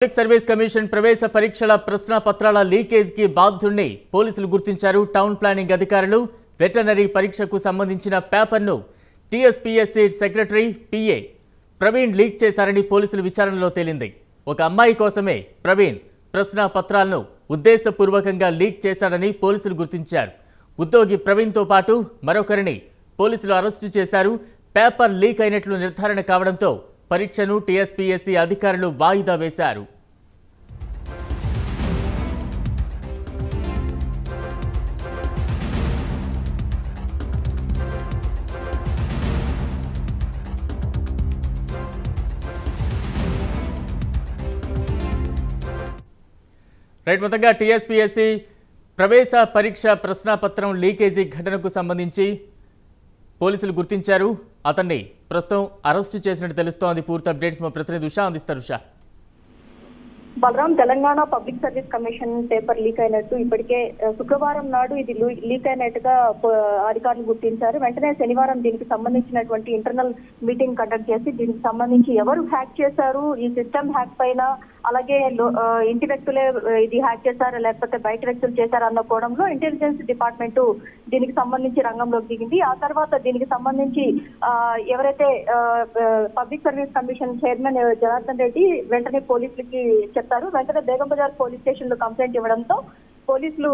Public service commission ప్రవేశ పరీక్షల ప్రశ్న పత్రాల లీకేజ్ కి బాధ్యుణ్ణి పోలీసులు గుర్తించారు. టౌన్ ప్లానింగ్ అధికారులు వెటర్నరీ పరీక్షకు సంబంధించిన పేపర్ను TSPSC secretary PA Praveen leak చేశారని పోలీసుల విచారణలో తేలింది. ఒక అమ్మాయి కోసమే ప్రవీణ్ ప్రశ్న పత్రాలను ఉద్దేశపూర్వకంగా లీక్ చేశాడని పోలీసులు గుర్తించారు. ఉద్యోగి ప్రవీణ్తో పాటు మరొకరిని పోలీసులు అరెస్టు చేశారు. పేపర్ లీక్ అయినట్లు నిర్ధారణ కావడంతో పరీక్షను టీఎస్పీఎస్సీ అధికారులు వాయిదా వేశారు. మొత్తంగా టీఎస్పీఎస్సీ ప్రవేశ పరీక్ష ప్రశ్నాపత్రం లీకేజీ ఘటనకు సంబంధించి పోలీసులు గుర్తించారు. అతన్ని ప్రస్తుతం అరెస్టు చేసినట్టు తెలుస్తోంది. పూర్తి అప్డేట్స్ మా ప్రతినిధి ఉషా అందిస్తారు. Usha, Balaram, Telangana public service commission paper leak అయినట్టు ఇప్పటికే శుక్రవారం నాడు ఇది లీక్ అయినట్టుగా అధికారులు గుర్తించారు. వెంటనే శనివారం దీనికి సంబంధించినటువంటి ఇంటర్నల్ మీటింగ్ కండక్ట్ చేసి దీనికి సంబంధించి ఎవరు హ్యాక్ చేశారు, ఈ సిస్టమ్ హ్యాక్ పైన, అలాగే ఇంటి వ్యక్తులే ఇది హ్యాక్ చేశారా లేకపోతే బయట వ్యక్తులు చేశారా అన్న కోణంలో ఇంటెలిజెన్స్ డిపార్ట్మెంట్ దీనికి సంబంధించి రంగంలోకి దిగింది. ఆ తర్వాత దీనికి సంబంధించి ఎవరైతే public service commission chairman Janardhan Reddy వెంటనే పోలీసులకి చెప్తారు. వెంటనే బేగం బజార్ పోలీస్ స్టేషన్ లో కంప్లైంట్ ఇవ్వడంతో పోలీసులు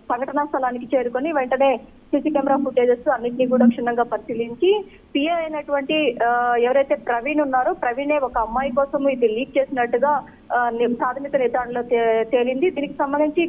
సంఘటనా స్థలానికి చేరుకొని వెంటనే సీసీ కెమెరా ఫుటేజెస్ అన్నింటినీ కూడా క్షుణ్ణంగా పరిశీలించి పిఏ అయినటువంటి ఎవరైతే ప్రవీణ్ ఉన్నారో ప్రవీణే ఒక అమ్మాయి కోసం ఇది లీక్ చేసినట్టుగా ప్రాథమిక నిర్ధారణలో తేలింది. దీనికి సంబంధించి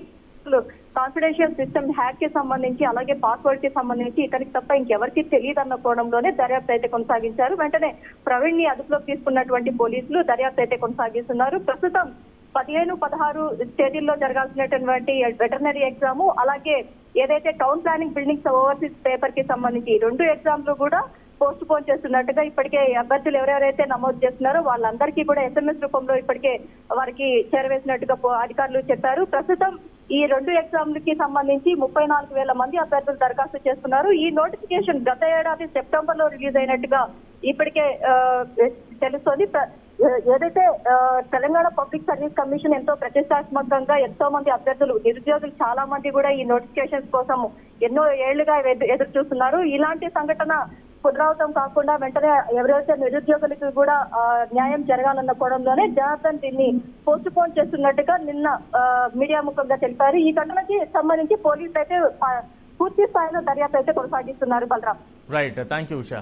కాన్ఫిడెన్షియల్ సిస్టమ్ హ్యాక్ కి సంబంధించి అలాగే పాస్వర్డ్ కి సంబంధించి ఇతనికి తప్ప ఇంకెవరికి తెలియదు అన్న కోణంలోనే దర్యాప్తు అయితే కొనసాగించారు. వెంటనే ప్రవీణ్ ని అదుపులోకి తీసుకున్నటువంటి పోలీసులు దర్యాప్తు అయితే కొనసాగిస్తున్నారు. ప్రస్తుతం 15-16 తేదీల్లో జరగాల్సినటువంటి వెటర్నరీ ఎగ్జామ్, అలాగే ఏదైతే town planning buildings overseas paper కి సంబంధించి 2 ఎగ్జామ్లు కూడా పోస్ట్ పోన్ చేస్తున్నట్టుగా ఇప్పటికే అభ్యర్థులు ఎవరెవరైతే నమోదు చేస్తున్నారో వాళ్ళందరికీ కూడా SMS రూపంలో ఇప్పటికే వారికి చేరవేసినట్టుగా అధికారులు చెప్పారు. ప్రస్తుతం ఈ 2 ఎగ్జామ్లకి సంబంధించి 34,000 మంది అభ్యర్థులు దరఖాస్తు చేస్తున్నారు. ఈ నోటిఫికేషన్ గత ఏడాది సెప్టెంబర్ లో రిలీజ్ అయినట్టుగా ఇప్పటికే తెలుస్తోంది. ఏదైతే తెలంగాణ పబ్లిక్ సర్వీస్ కమిషన్ ఎంతో ప్రతిష్టాత్మకంగా ఎంతో మంది అభ్యర్థులు నిరుద్యోగులు చాలా మంది కూడా ఈ నోటిఫికేషన్స్ కోసం ఎన్నో ఏళ్లుగా ఎదురు చూస్తున్నారు. ఇలాంటి సంఘటన పునరావృతం కాకుండా వెంటనే ఎవరైతే నిరుద్యోగులకు కూడా న్యాయం జరగాలన్న కోణంలోనే జనార్దన్ దీన్ని పోస్ట్ పోన్ చేస్తున్నట్టుగా నిన్న మీడియా ముఖంగా తెలిపారు. ఈ ఘటనకి సంబంధించి పోలీసులు అయితే పూర్తి స్థాయిలో దర్యాప్తు అయితే కొనసాగిస్తున్నారు. Balaram, right, thank you Usha.